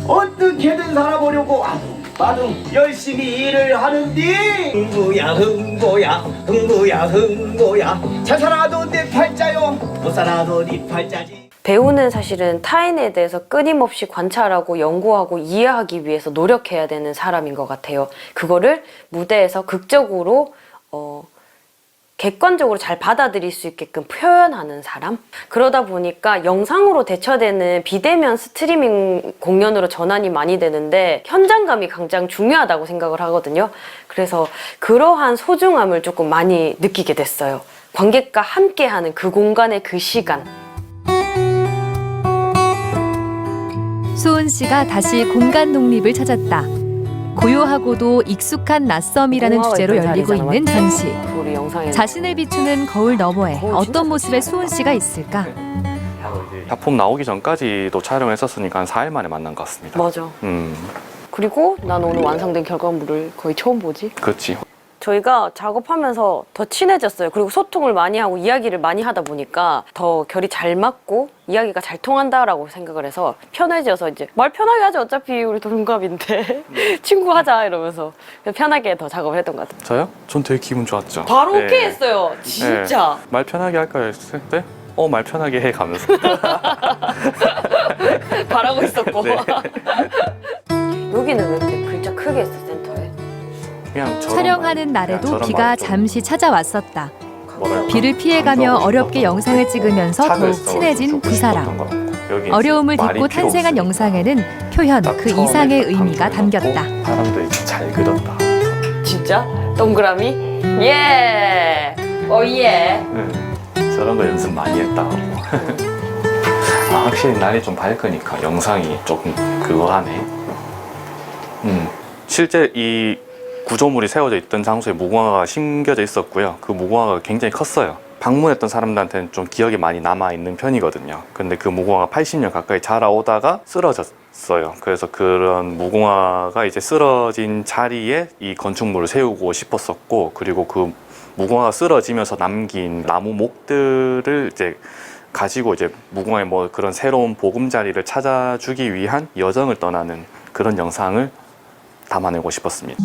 어떻게든 살아보려고 아둥바둥 열심히 일을 하는데 흥부야 흥부야 흥부야 흥부야. 잘 살아도 내 팔자요 못 살아도 네 팔자지. 배우는 사실은 타인에 대해서 끊임없이 관찰하고 연구하고 이해하기 위해서 노력해야 되는 사람인 것 같아요. 그거를 무대에서 극적으로 객관적으로 잘 받아들일 수 있게끔 표현하는 사람? 그러다 보니까 영상으로 대처되는 비대면 스트리밍 공연으로 전환이 많이 되는데 현장감이 가장 중요하다고 생각을 하거든요. 그래서 그러한 소중함을 조금 많이 느끼게 됐어요. 관객과 함께하는 그 공간의 그 시간. 수은 씨가 다시 공간 독립을 찾았다. 고요하고도 익숙한 낯섦이라는 주제로 열리고 있는 전시. 자신을 비추는 거울 너머에 어떤 모습의 수은 씨가 있을까? 작품 나오기 전까지도 촬영했었으니까 한 4일 만에 만난 것 같습니다. 맞아. 그리고 난 오늘 완성된 결과물을 거의 처음 보지. 그렇지. 저희가 작업하면서 더 친해졌어요. 그리고 소통을 많이 하고 이야기를 많이 하다 보니까 더 결이 잘 맞고 이야기가 잘 통한다라고 생각을 해서 편해져서 이제 말 편하게 하자. 어차피 우리 동갑인데 친구하자 이러면서 편하게 더 작업을 했던 것 같아요. 저요? 전 되게 기분 좋았죠. 바로 오케이 했어요. 진짜. 말 편하게 할까요? 했을 때 말 편하게 해 가면서 바라고 있었고. 네. 여기는 왜 이렇게 글자 크게 했어, 센터에? 그냥 촬영하는 날에도 비가 잠시 찾아왔었다. 뭐랄까? 비를 피해가며 어렵게 영상을 찍으면서 더욱 친해진 두 사람. 어려움을 딛고 탄생한 영상에는 표현 그 이상의 의미가 담겼다. 사람들이 잘 그렸다. 진짜? 동그라미? 예! 오예! 저런 거 연습 많이 했다고. 확실히 날이 좀 밝으니까 영상이 조금 그거 하네. 실제 이 구조물이 세워져 있던 장소에 무궁화가 심겨져 있었고요. 그 무궁화가 굉장히 컸어요. 방문했던 사람들한테는 좀 기억에 많이 남아있는 편이거든요. 근데 그 무궁화가 80년 가까이 자라오다가 쓰러졌어요. 그래서 그런 무궁화가 이제 쓰러진 자리에 이 건축물을 세우고 싶었었고, 그리고 그 무궁화가 쓰러지면서 남긴 나무 목들을 이제 가지고 이제 무궁화의 뭐 그런 새로운 보금자리를 찾아주기 위한 여정을 떠나는 그런 영상을 담아내고 싶었습니다.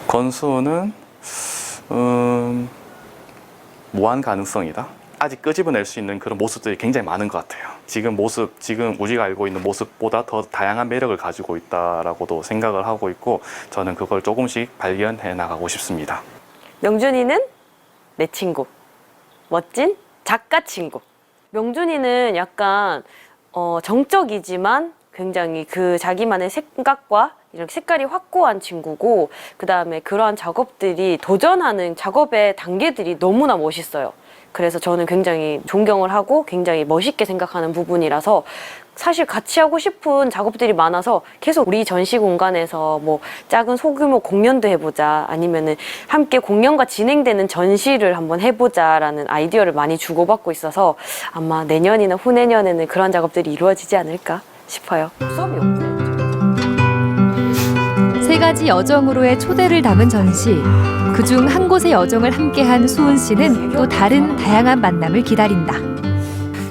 건수는 무한 가능성이다. 아직 끄집어낼 수 있는 그런 모습들이 굉장히 많은 것 같아요. 지금 우리가 알고 있는 모습보다 더 다양한 매력을 가지고 있다라고도 생각을 하고 있고, 저는 그걸 조금씩 발견해 나가고 싶습니다. 명준이는 내 친구, 멋진 작가 친구. 명준이는 약간 정적이지만 굉장히 그 자기만의 생각과 이런 색깔이 확고한 친구고, 그 다음에 그러한 작업들이 도전하는 작업의 단계들이 너무나 멋있어요. 그래서 저는 굉장히 존경을 하고 굉장히 멋있게 생각하는 부분이라서 사실 같이 하고 싶은 작업들이 많아서 계속 우리 전시 공간에서 뭐 작은 소규모 공연도 해보자, 아니면은 함께 공연과 진행되는 전시를 한번 해보자라는 아이디어를 많이 주고받고 있어서 아마 내년이나 후내년에는 그런 작업들이 이루어지지 않을까 싶어요. 수업이 없네. 세 가지 여정으로의 초대를 담은 전시. 그중 한 곳의 여정을 함께한 수은 씨는 또 다른 다양한 만남을 기다린다.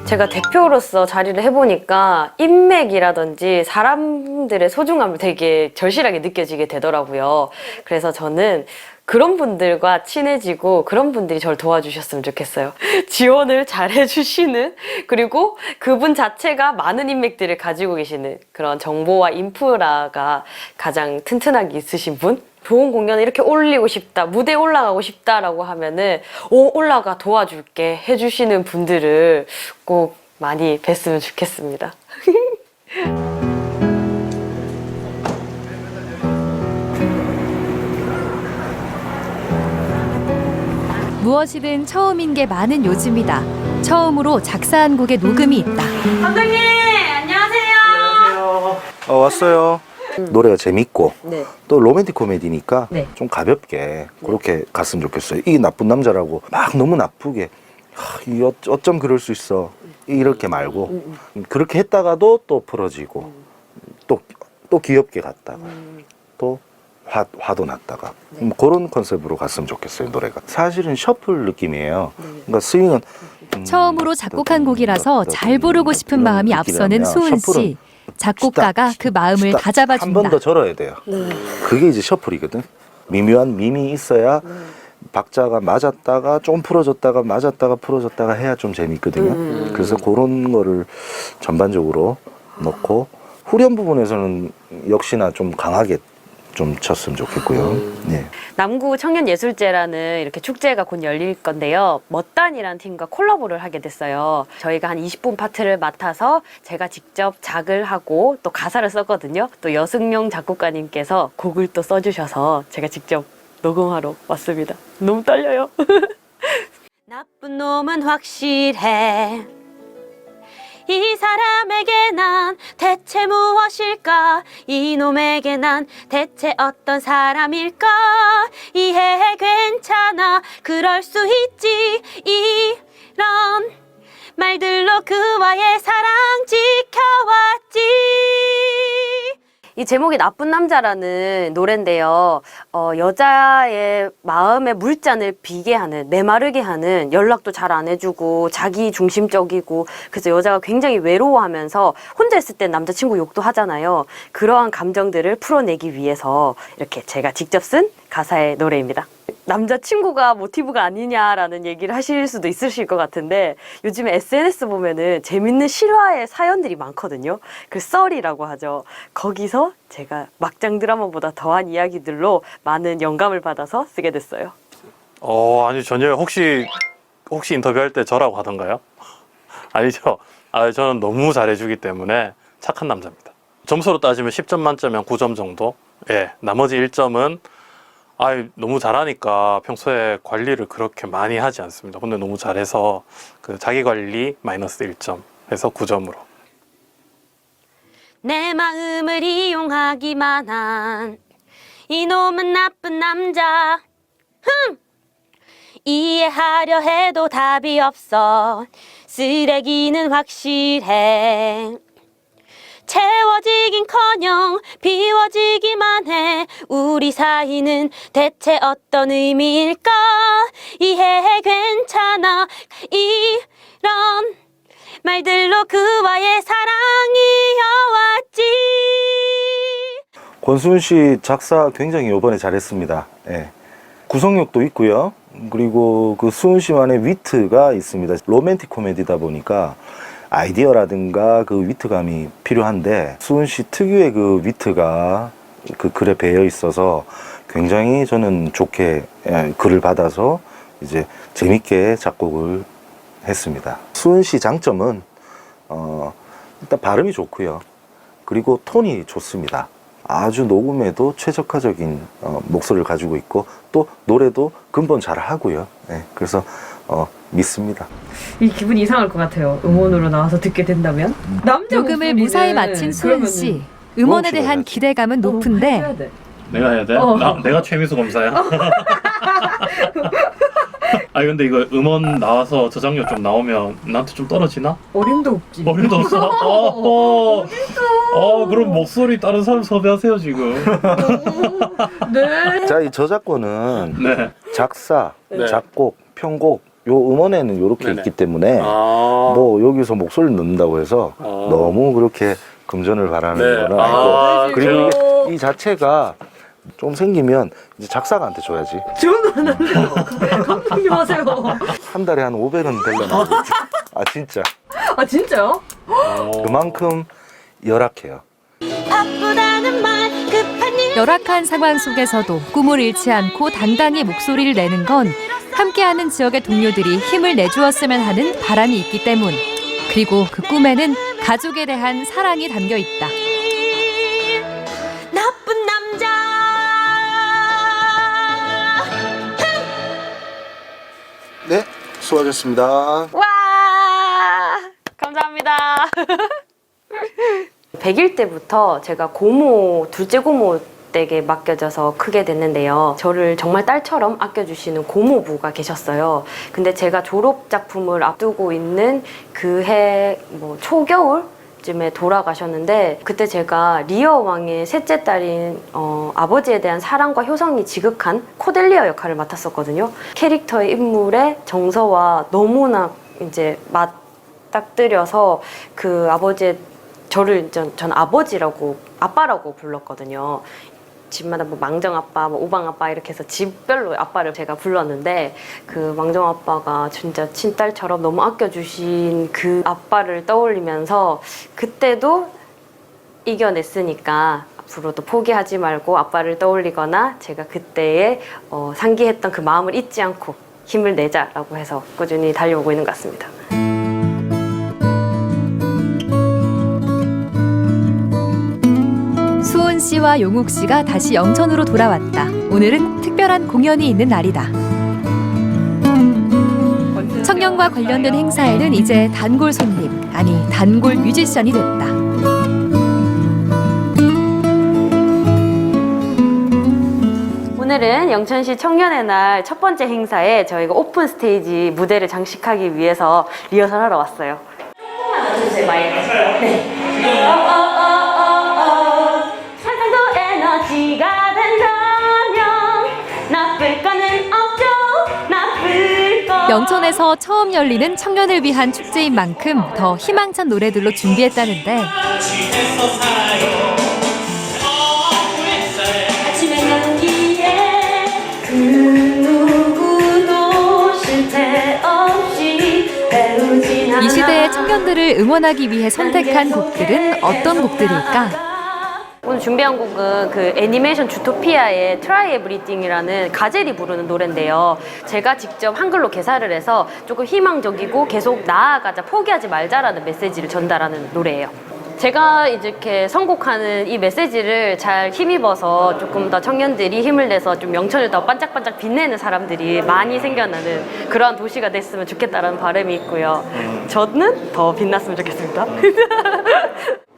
제가 대표로서 자리를 해보니까 인맥이라든지 사람들의 소중함을 되게 절실하게 느껴지게 되더라고요. 그래서 저는 그런 분들과 친해지고 그런 분들이 저를 도와주셨으면 좋겠어요. 지원을 잘 해주시는, 그리고 그분 자체가 많은 인맥들을 가지고 계시는 그런 정보와 인프라가 가장 튼튼하게 있으신 분? 좋은 공연을 이렇게 올리고 싶다, 무대에 올라가고 싶다라고 하면은 올라가 도와줄게 해주시는 분들을 꼭 많이 뵀으면 좋겠습니다. 무엇이든 처음인 게 많은 요즘이다. 처음으로 작사한 곡의 녹음이 있다. 감독님 안녕하세요. 왔어요. 노래가 재밌고 네. 또 로맨틱 코미디니까 네. 좀 가볍게 그렇게 갔으면 좋겠어요. 이 나쁜 남자라고 막 너무 나쁘게 어쩜 그럴 수 있어 이렇게 말고 그렇게 했다가도 또 풀어지고 또 귀엽게 갔다가 또 화도 났다가 그런 컨셉으로 갔으면 좋겠어요. 노래가 사실은 셔플 느낌이에요. 그러니까 스윙은 처음으로 작곡한 곡이라서 잘 부르고 싶은 마음이 앞서는 수은 씨. 작곡가가 그 마음을 다잡아준다. 한 번 더 절어야 돼요. 그게 이제 셔플이거든. 미묘한 밈이 있어야 박자가 맞았다가 좀 풀어졌다가 맞았다가 풀어졌다가 해야 좀 재밌거든요. 그래서 그런 거를 전반적으로 넣고 후렴 부분에서는 역시나 좀 강하게 좀 쳤으면 좋겠고요. 네. 남구 청년예술제라는 이렇게 축제가 곧 열릴 건데요. 멋단이라는 팀과 콜라보를 하게 됐어요. 저희가 한 20분 파트를 맡아서 제가 직접 작을 하고 또 가사를 썼거든요. 또 여승용 작곡가님께서 곡을 또 써주셔서 제가 직접 녹음하러 왔습니다. 너무 떨려요. 나쁜 놈은 확실해. 이 사람에게 난 대체 무엇일까? 이 놈에게 난 대체 어떤 사람일까? 이해해 괜찮아 그럴 수 있지. 이런 말들로 그와의 사랑 지켜왔지. 이 제목이 나쁜 남자라는 노래인데요. 여자의 마음의 물잔을 비게 하는, 메마르게 하는, 연락도 잘 안 해주고 자기 중심적이고, 그래서 여자가 굉장히 외로워하면서 혼자 있을 땐 남자친구 욕도 하잖아요. 그러한 감정들을 풀어내기 위해서 이렇게 제가 직접 쓴 가사의 노래입니다. 남자친구가 모티브가 아니냐라는 얘기를 하실 수도 있으실 것 같은데, 요즘에 SNS 보면은 재밌는 실화의 사연들이 많거든요. 그 썰이라고 하죠. 거기서 제가 막장 드라마보다 더한 이야기들로 많은 영감을 받아서 쓰게 됐어요. 아니 전혀. 혹시 인터뷰할 때 저라고 하던가요? 아니죠. 저는 너무 잘해주기 때문에 착한 남자입니다. 점수로 따지면 10점 만점에 한 9점 정도. 예, 나머지 1점은 너무 잘하니까 평소에 관리를 그렇게 많이 하지 않습니다. 근데 너무 잘해서 그 자기 관리 마이너스 1점 해서 9점으로. 내 마음을 이용하기만 한 이놈은 나쁜 남자. 이해하려 해도 답이 없어. 쓰레기는 확실해. 채워지긴커녕 비워지기만 해. 우리 사이는 대체 어떤 의미일까? 이해해 괜찮아 이런 말들로 그와의 사랑이 이어왔지. 권수은 씨 작사 굉장히 이번에 잘했습니다. 예. 구성력도 있고요. 그리고 그 수은 씨만의 위트가 있습니다. 로맨틱 코미디다 보니까 아이디어라든가 그 위트감이 필요한데 수은 씨 특유의 그 위트가 그 글에 배어 있어서 굉장히 저는 좋게 글을 받아서 이제 재밌게 작곡을 했습니다. 수은 씨 장점은 일단 발음이 좋고요. 그리고 톤이 좋습니다. 아주 녹음에도 최적화적인 목소리를 가지고 있고 또 노래도 근본 잘 하고요. 네, 그래서 믿습니다. 이 기분 이상할 것 같아요. 음원으로 나와서 듣게 된다면. 남자 녹음을 목소리는 무사히 마친 수은 씨. 음원에 대한 기대감은 높은데 내가 해야 돼? 내가 최미수 검사야? 아니 근데 이거 음원 나와서 저장료 좀 나오면 나한테 좀 떨어지나? 어림도 없지. 어림도 없어? 그럼 목소리 다른 사람 섭외하세요 지금. 네. 자, 이 저작권은 네. 작사, 네. 작곡, 편곡 요 음원에는 이렇게 네네. 있기 때문에 뭐 여기서 목소리를 넣는다고 해서 너무 그렇게 금전을 바라는 네. 건 아니고 그리고 이게 이 자체가 좀 생기면 이제 작사가한테 줘야지. 저는 안 하는데요. 감독님 하세요. 한 달에 한 500원 되려나. 아 진짜. 아 진짜요? 그만큼 열악해요. 열악한 상황 속에서도 꿈을 잃지 않고 당당히 목소리를 내는 건 함께하는 지역의 동료들이 힘을 내주었으면 하는 바람이 있기 때문. 그리고 그 꿈에는 가족에 대한 사랑이 담겨 있다. 나쁜 남자. 네, 수고하셨습니다. 와 감사합니다. 100일 때부터 제가 고모, 둘째 고모 댁에 맡겨져서 크게 됐는데요. 저를 정말 딸처럼 아껴주시는 고모부가 계셨어요. 근데 제가 졸업 작품을 앞두고 있는 그 해 초겨울쯤에 돌아가셨는데 그때 제가 리어 왕의 셋째 딸인 아버지에 대한 사랑과 효성이 지극한 코델리아 역할을 맡았었거든요. 캐릭터의 인물의 정서와 너무나 이제 맞닥뜨려서 그 아버지의 저를 전 아빠라고 불렀거든요. 집마다 뭐 망정 아빠, 뭐 오방 아빠 이렇게 해서 집별로 아빠를 제가 불렀는데 그 망정 아빠가 진짜 친딸처럼 너무 아껴주신 그 아빠를 떠올리면서 그때도 이겨냈으니까 앞으로도 포기하지 말고 아빠를 떠올리거나 제가 그때의 상기했던 그 마음을 잊지 않고 힘을 내자라고 해서 꾸준히 달려오고 있는 것 같습니다. 수은 씨와 용욱 씨가 다시 영천으로 돌아왔다. 오늘은 특별한 공연이 있는 날이다. 청년과 관련된 행사에는 이제 단골 손님, 아니 단골 뮤지션이 됐다. 오늘은 영천시 청년의 날 첫 번째 행사에 저희가 오픈 스테이지 무대를 장식하기 위해서 리허설하러 왔어요. 조금만 넣어주세요, 마이크. 네. 세상도 에너지가 된다면 나쁠 거는 없죠. 나쁠 거. 영천에서 처음 열리는 청년을 위한 축제인 만큼 더 희망찬 노래들로 준비했다는데 아침의 연기에 그 누구도 실패 없이 배우진 않아. 이 시대의 청년들을 응원하기 위해 선택한 곡들은 어떤 곡들일까? 오늘 준비한 곡은 그 애니메이션 주토피아의 Try Everything이라는 가젤이 부르는 노래인데요. 제가 직접 한글로 개사를 해서 조금 희망적이고 계속 나아가자, 포기하지 말자라는 메시지를 전달하는 노래예요. 제가 이렇게 선곡하는 이 메시지를 잘 힘입어서 조금 더 청년들이 힘을 내서 좀 영천을 더 반짝반짝 빛내는 사람들이 많이 생겨나는 그러한 도시가 됐으면 좋겠다라는 바람이 있고요. 저는 더 빛났으면 좋겠습니다.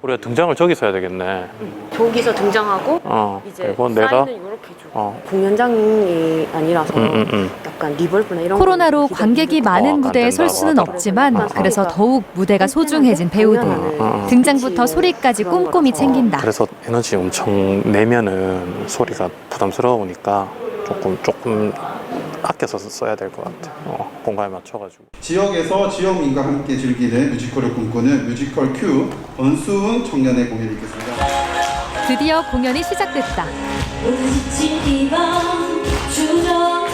우리가 등장을 저기서 해야 되겠네. 저기서 등장하고 이제 그리고 내가 사인은 이렇게 줘. 공연장이 아니라서 약간 리벌브나 이런 코로나로 관객이 많은 무대에 설 수는 없지만 그래서 더욱 무대가 소중해진 배우들. 등장부터 소리까지 꼼꼼히 챙긴다. 그래서 에너지 엄청 내면은 소리가 부담스러우니까 조금 아껴서 써야 될 것 같아. 공간에 맞춰가지고. 지역에서 지역민과 함께 즐기는 뮤지컬을 꿈꾸는 뮤지컬 큐 권수은 청년의 공연이 있겠습니다. 드디어 공연이 시작됐다. 지키던 주저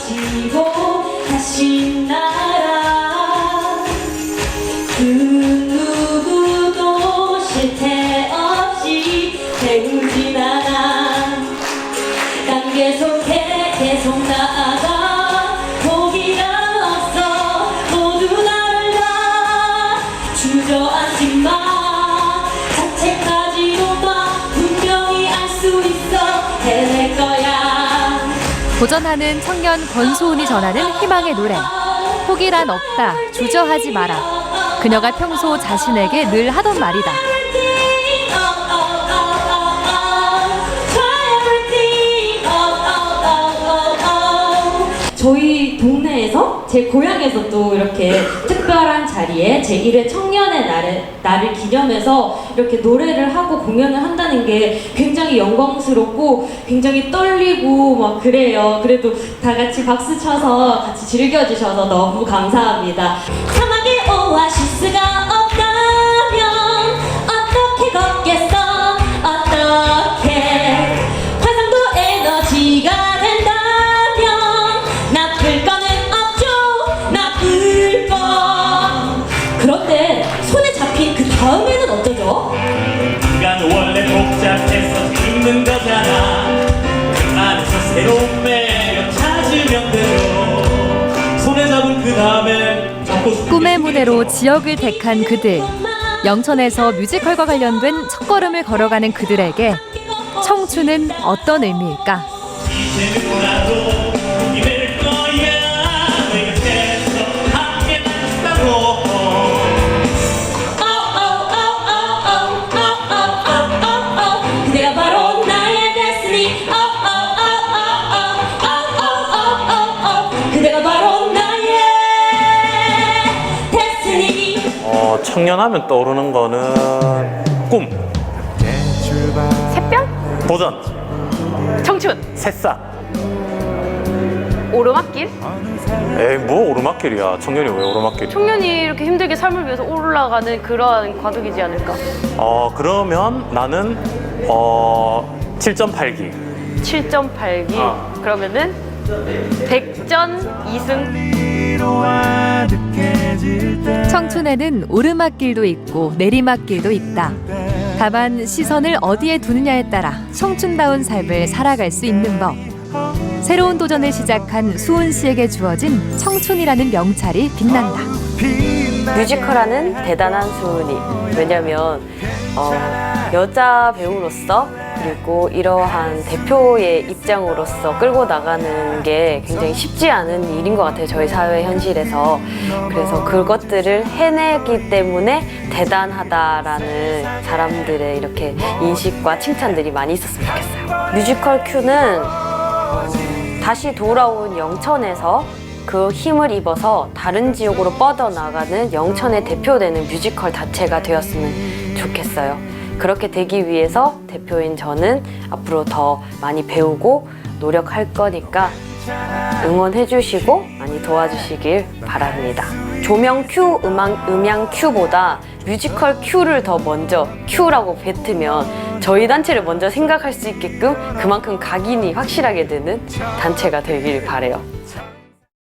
마시고 다시 날아 그 누구도 실패 없이 배우진 않아 난 계속해 계속 나아가 포기란 없어 모두 나를 봐 주저앉지 마 자책하지도 마 분명히 알 수 있어 해낼 거야 도전하는 청년 권소은이 전하는 희망의 노래. 포기란 없다, 주저하지 마라. 그녀가 평소 자신에게 늘 하던 말이다. 저희 동네에서 제 고향에서 또 이렇게 특별한 자리에 제1회 청년의 날을 기념해서 이렇게 노래를 하고 공연을 한다는 게 굉장히 영광스럽고 굉장히 떨리고 막 그래요. 그래도 다 같이 박수 쳐서 같이 즐겨주셔서 너무 감사합니다. 사막에 오아시스가 없다면 어떻게 걷겠어 어떻게 화상도 에너지가 그런데 손에 잡힌 그 다음에는 어쩌죠? 인간은 원래 복잡해서 죽는 거잖아 그 안에서 새로운 매력 찾으면 돼요 손에 잡은 그 다음엔 잡고 싶은 꿈의 무대로 지역을 택한 그들. 영천에서 뮤지컬과 관련된 첫걸음을 걸어가는 그들에게 청춘은 어떤 의미일까? 이제는 나도 이될 거야 너희 곁에서 함께 다닌다고 그대가 바로 나의 destiny 그대가 바로 나의 destiny 청년하면 떠오르는 거는 꿈, 새별? 도전, 청춘, 새싹. 오르막길? 에이 뭐 오르막길이야. 청년이 왜 오르막길? 청년이 이렇게 힘들게 삶을 위해서 올라가는 그러한 과도기지 않을까? 그러면 나는 7.8기. 7.8기. 그러면은 100전 2승. 청춘에는 오르막길도 있고 내리막길도 있다. 다만 시선을 어디에 두느냐에 따라 청춘다운 삶을 살아갈 수 있는 법. 새로운 도전을 시작한 수은 씨에게 주어진 청춘이라는 명찰이 빛난다. 뮤지컬하는 대단한 수은이. 왜냐면 여자 배우로서 그리고 이러한 대표의 입장으로서 끌고 나가는 게 굉장히 쉽지 않은 일인 것 같아요. 저희 사회 현실에서. 그래서 그것들을 해내기 때문에 대단하다라는 사람들의 이렇게 인식과 칭찬들이 많이 있었으면 좋겠어요. 뮤지컬 Q는 다시 돌아온 영천에서 그 힘을 입어서 다른 지역으로 뻗어나가는 영천의 대표되는 뮤지컬 자체가 되었으면 좋겠어요. 그렇게 되기 위해서 대표인 저는 앞으로 더 많이 배우고 노력할 거니까 응원해 주시고 많이 도와주시길 바랍니다. 조명 Q, 음향 Q보다 뮤지컬 Q를 더 먼저 Q라고 뱉으면 저희 단체를 먼저 생각할 수 있게끔 그만큼 각인이 확실하게 되는 단체가 되길 바라요.